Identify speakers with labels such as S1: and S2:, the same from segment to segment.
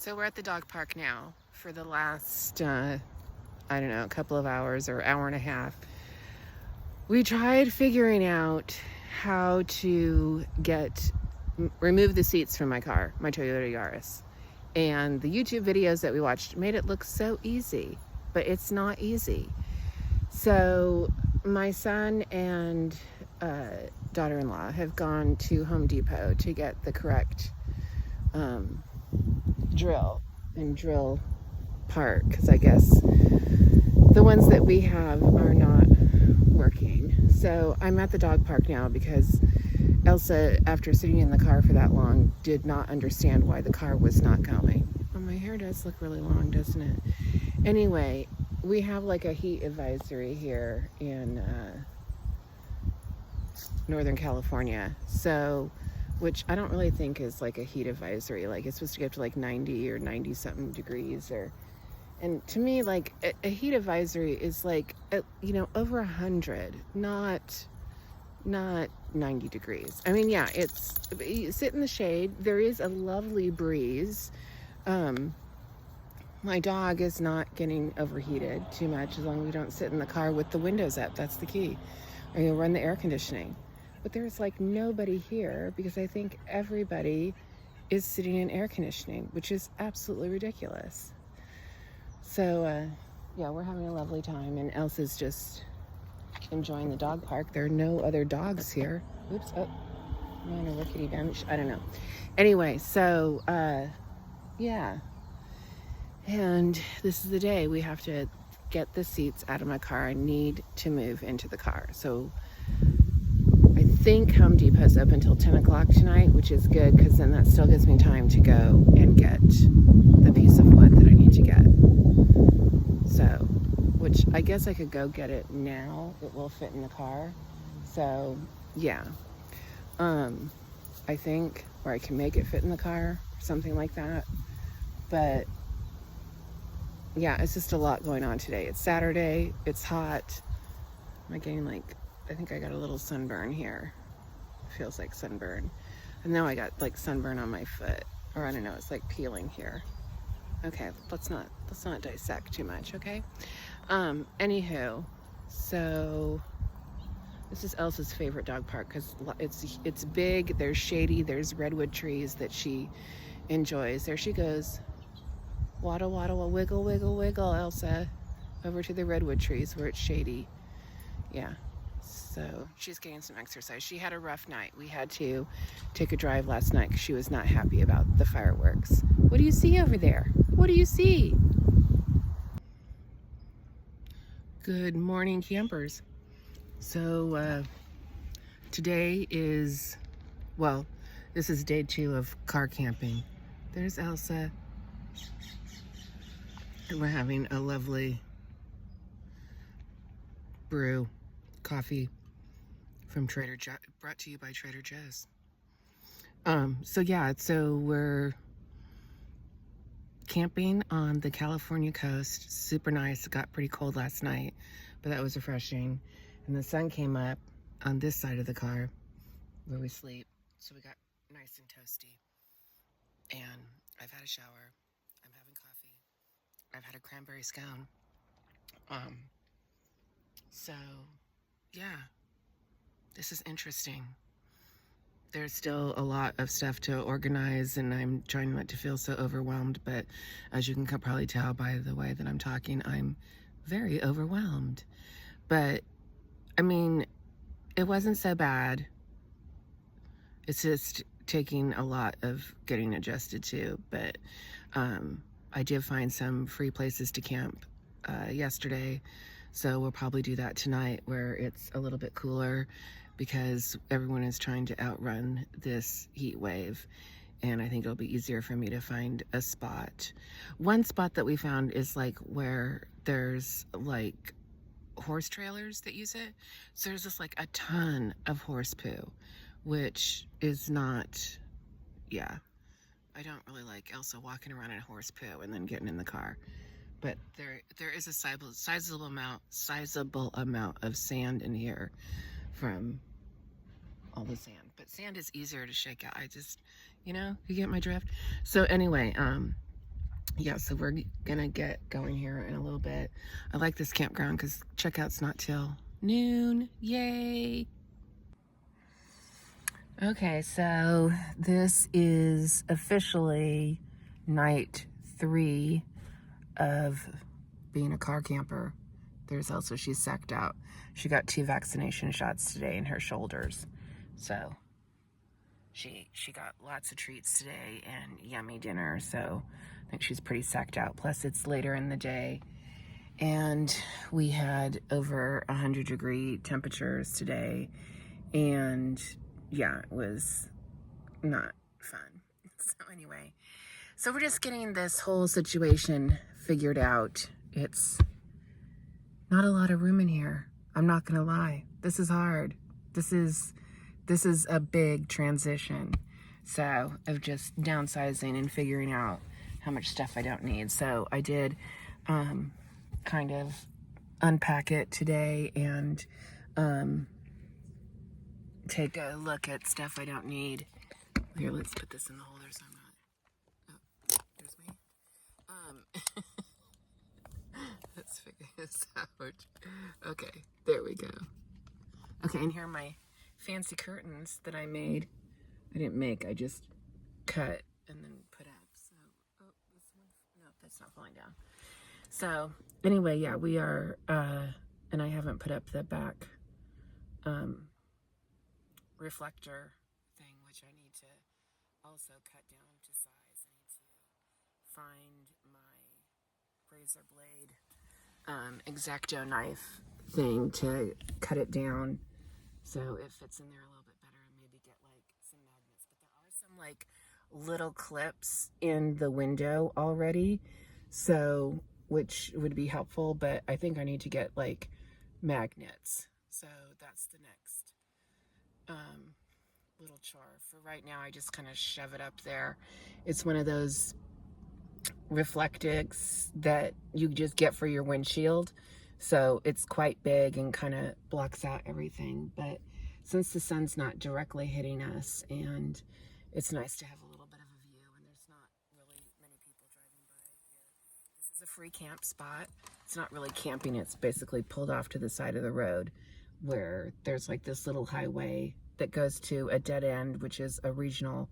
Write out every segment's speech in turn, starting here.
S1: So we're at the dog park now for the last, I don't know, a couple of hours or hour and a half. We tried figuring out how to remove the seats from my car, my Toyota Yaris. And the YouTube videos that we watched made it look so easy, but it's not easy. So my son and daughter-in-law have gone to Home Depot to get the correct drill part, because I guess the ones that we have are not working. So I'm at the dog park now because Elsa, after sitting in the car for that long, did not understand why the car was not going. Oh, my hair does look really long, doesn't it? Anyway, we have like a heat advisory here in Northern California. So, which I don't really think is like a heat advisory. Like it's supposed to get to like 90 or 90 something degrees, and to me, like a heat advisory is like, over 100, not 90 degrees. I mean, yeah, you sit in the shade. There is a lovely breeze. My dog is not getting overheated too much as long as we don't sit in the car with the windows up. That's the key. Or you'll run the air conditioning. But there's like nobody here because I think everybody is sitting in air conditioning, which is absolutely ridiculous. So, yeah, we're having a lovely time, and Elsa's just enjoying the dog park. There are no other dogs here. Oops, I'm on a rickety bench. I don't know. Anyway, so, yeah. And this is the day we have to get the seats out of my car. I need to move into the car. So I think Home Depot's open until 10 o'clock tonight, which is good because then that still gives me time to go and get the piece of wood that I need to get. So, which I guess I could go get it now. It will fit in the car. So, yeah. I think, or I can make it fit in the car, something like that. But yeah, it's just a lot going on today. It's Saturday. It's hot. Am I getting I think I got a little sunburn here. Feels like sunburn. And now I got like sunburn on my foot. Or I don't know, it's like peeling here. Okay, let's not dissect too much, okay? Anywho, so this is Elsa's favorite dog park because it's big, there's shady, there's redwood trees that she enjoys. There she goes. Waddle, waddle, wiggle, wiggle, wiggle, Elsa. Over to the redwood trees where it's shady. Yeah. So she's getting some exercise. She had a rough night. We had to take a drive last night because she was not happy about the fireworks. What do you see over there? What do you see? Good morning, campers. So today is, this is day 2 of car camping. There's Elsa. And we're having a lovely brew coffee from Trader Joe's, brought to you by Trader Joe's. So we're camping on the California coast. Super nice. It got pretty cold last night, but that was refreshing. And the sun came up on this side of the car where we sleep. So we got nice and toasty. And I've had a shower. I'm having coffee. I've had a cranberry scone. So yeah, this is interesting. There's still a lot of stuff to organize, and I'm trying not to feel so overwhelmed, but as you can probably tell by the way that I'm talking, I'm very overwhelmed. But I mean, it wasn't so bad. It's just taking a lot of getting adjusted to, but I did find some free places to camp yesterday, so we'll probably do that tonight where it's a little bit cooler because everyone is trying to outrun this heat wave, and I think it'll be easier for me to find a spot. One spot that we found is like where there's like horse trailers that use it, so there's just like a ton of horse poo, which is not, yeah, I don't really like Elsa walking around in horse poo and then getting in the car. But there is a sizable amount of sand in here from all the sand. But sand is easier to shake out. I just, you get my drift. So anyway, Yeah, so we're gonna get going here in a little bit. I like this campground because checkout's not till noon. Yay! Okay, so this is officially night 3 of being a car camper. There's also, she's sacked out. She got 2 vaccination shots today in her shoulders. So she got lots of treats today and yummy dinner. So I think she's pretty sacked out. Plus it's later in the day and we had over 100-degree temperatures today. And yeah, it was not fun. So anyway, so we're just getting this whole situation figured out. It's not a lot of room in here. I'm not gonna lie. This is hard. This is a big transition. So of just downsizing and figuring out how much stuff I don't need. So I did kind of unpack it today and take a look at stuff I don't need. Here, let's put this in the holder so I'm not. Oh, there's me. Let's figure this out. Okay, there we go. Okay, and here are my fancy curtains that I made. I didn't make, I just cut and then put up. So, oh, this one, no, that's not falling down. So, anyway, yeah, we are, and I haven't put up the back reflector thing, which I need to also cut down to size. I need to find my razor blade X-Acto knife thing to cut it down so it fits in there a little bit better, and maybe get like some magnets. But there are some like little clips in the window already, so which would be helpful, but I think I need to get like magnets. So that's the next little chore. For right now, I just kind of shove it up there. It's one of those reflectics that you just get for your windshield, so it's quite big and kind of blocks out everything. But since the sun's not directly hitting us, and it's nice to have a little bit of a view, and there's not really many people driving by here. This is a free camp spot. It's not really camping, it's basically pulled off to the side of the road where there's like this little highway that goes to a dead end, which is a regional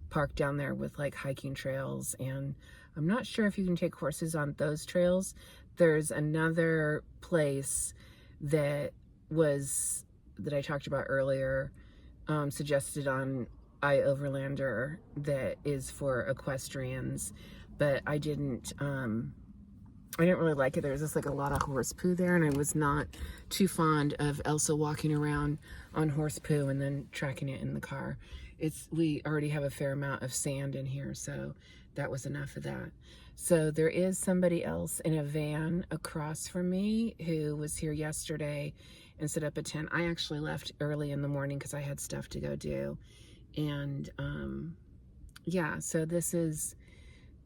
S1: park down there with like hiking trails. And I'm not sure if you can take horses on those trails. There's another place that I talked about earlier, suggested on iOverlander, that is for equestrians, but I didn't really like it. There was just like a lot of horse poo there, and I was not too fond of Elsa walking around on horse poo and then tracking it in the car. We already have a fair amount of sand in here, so that was enough of that. So there is somebody else in a van across from me who was here yesterday and set up a tent. I actually left early in the morning because I had stuff to go do. And yeah, so this is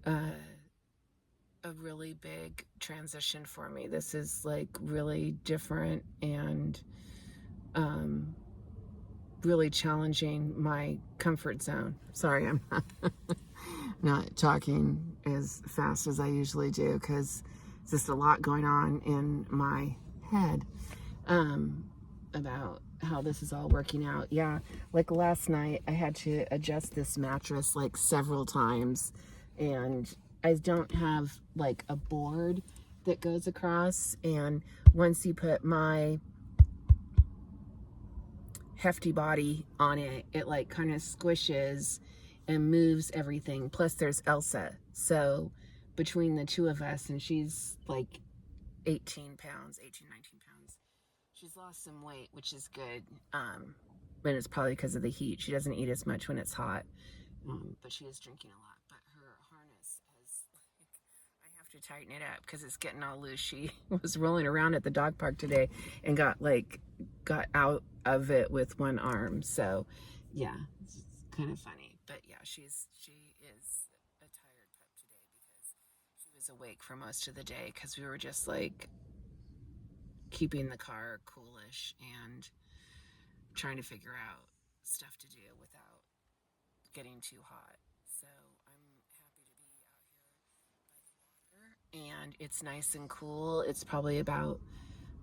S1: a really big transition for me. This is like really different and really challenging my comfort zone. Sorry, I'm not talking as fast as I usually do because there's just a lot going on in my head about how this is all working out. Yeah, like last night I had to adjust this mattress like several times, and I don't have like a board that goes across, and once you put my hefty body on it, it like kind of squishes and moves everything. Plus there's Elsa, so between the two of us, and she's like 19 pounds, she's lost some weight, which is good, but it's probably because of the heat. She doesn't eat as much when it's hot, but she is drinking a lot. But her harness has, like, I have to tighten it up because it's getting all loose. She was rolling around at the dog park today and got out of it with one arm. So yeah, it's kind of funny. But yeah, she is a tired pup today because she was awake for most of the day because we were just like keeping the car coolish and trying to figure out stuff to do without getting too hot. So I'm happy to be out here by and it's nice and cool. It's probably about,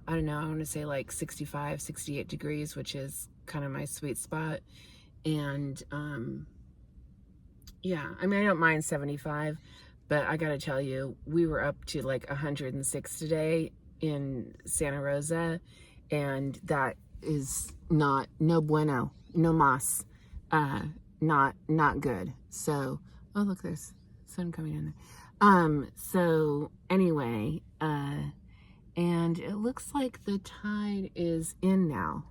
S1: I don't know, I want to say like 65, 68 degrees, which is kind of my sweet spot. And yeah, I mean, I don't mind 75, but I gotta tell you, we were up to like 106 today in Santa Rosa, and that is not, no bueno, no mas, not good. So, oh look, there's sun coming in there. So anyway, and it looks like the tide is in now.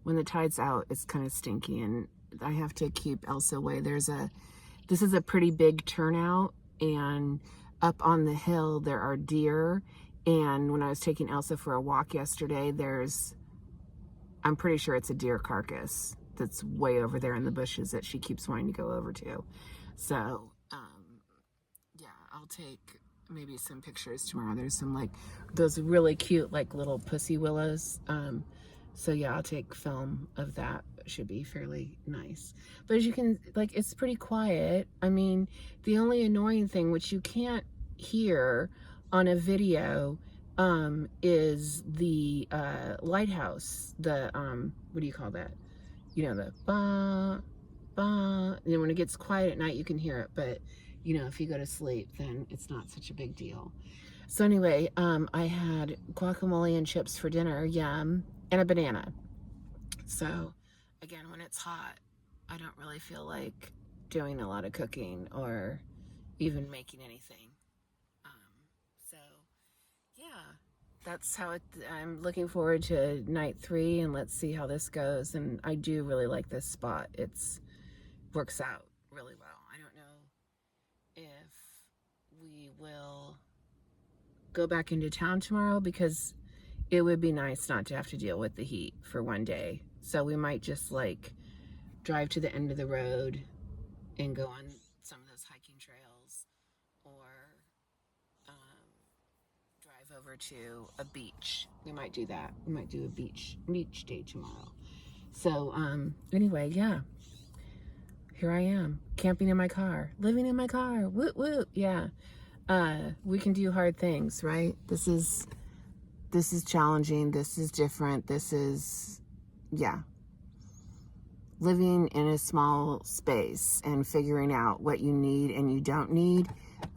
S1: When the tide's out, it's kind of stinky, and I have to keep Elsa away. This is a pretty big turnout, and up on the hill there are deer. And when I was taking Elsa for a walk yesterday, I'm pretty sure it's a deer carcass that's way over there in the bushes that she keeps wanting to go over to. So, yeah, I'll take maybe some pictures tomorrow. There's some like those really cute like little pussy willows. So yeah, I'll take film of that. It should be fairly nice. But as you can, like, it's pretty quiet. I mean, the only annoying thing, which you can't hear on a video, is the lighthouse. The, what do you call that? You know, the ba, ba. And then when it gets quiet at night, you can hear it. But, you know, if you go to sleep, then it's not such a big deal. So anyway, I had guacamole and chips for dinner, yum, and a banana. So again, when it's hot, I don't really feel like doing a lot of cooking or even making anything. So yeah, that's how I'm looking forward to night 3, and let's see how this goes. And I do really like this spot. Works out really well. I don't know if we will go back into town tomorrow, because it would be nice not to have to deal with the heat for one day. So we might just like drive to the end of the road and go on some of those hiking trails, or drive over to a beach. We might do that. We might do a beach day tomorrow. So anyway, yeah, here I am, camping in my car, living in my car. Woot woot. Yeah. We can do hard things, right? This is challenging. This is different. This is, yeah. Living in a small space and figuring out what you need and you don't need.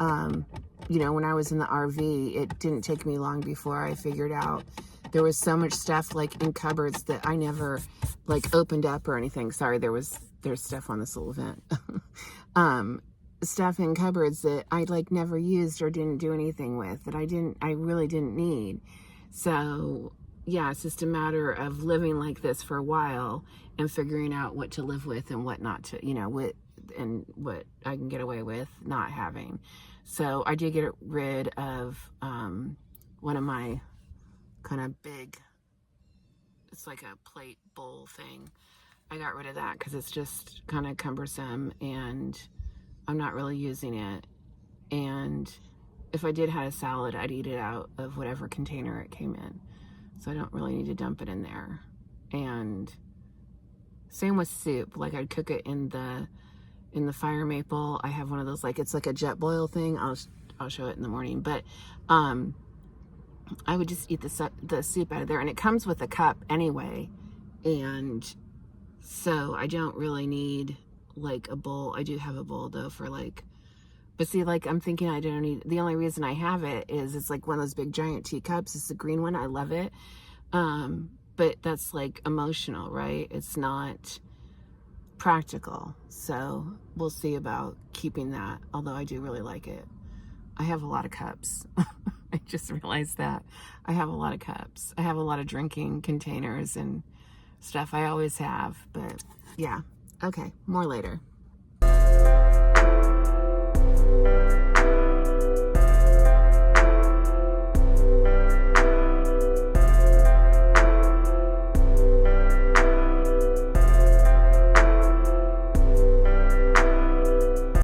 S1: You know, when I was in the RV, it didn't take me long before I figured out there was so much stuff like in cupboards that I never like opened up or anything. Sorry, there's stuff on this little vent. Stuff in cupboards that I like never used or didn't do anything with, that I really didn't need. So yeah, it's just a matter of living like this for a while and figuring out what to live with and what not to, you know, what I can get away with not having. So I did get rid of one of my kind of big, it's like a plate bowl thing. I got rid of that because it's just kind of cumbersome and I'm not really using it. And if I did have a salad, I'd eat it out of whatever container it came in. So I don't really need to dump it in there. And same with soup. Like I'd cook it in the fire maple. I have one of those, like it's like a jet boil thing. I'll show it in the morning. But I would just eat the soup out of there, and it comes with a cup anyway. And so I don't really need like a bowl. I do have a bowl though for like, but see, like I'm thinking I don't need, the only reason I have it is it's like one of those big giant teacups. It's the green one. I love it. But that's like emotional, right? It's not practical. So we'll see about keeping that. Although I do really like it. I have a lot of cups. I just realized that I have a lot of cups. I have a lot of drinking containers and stuff. I always have, but yeah. Okay, more later.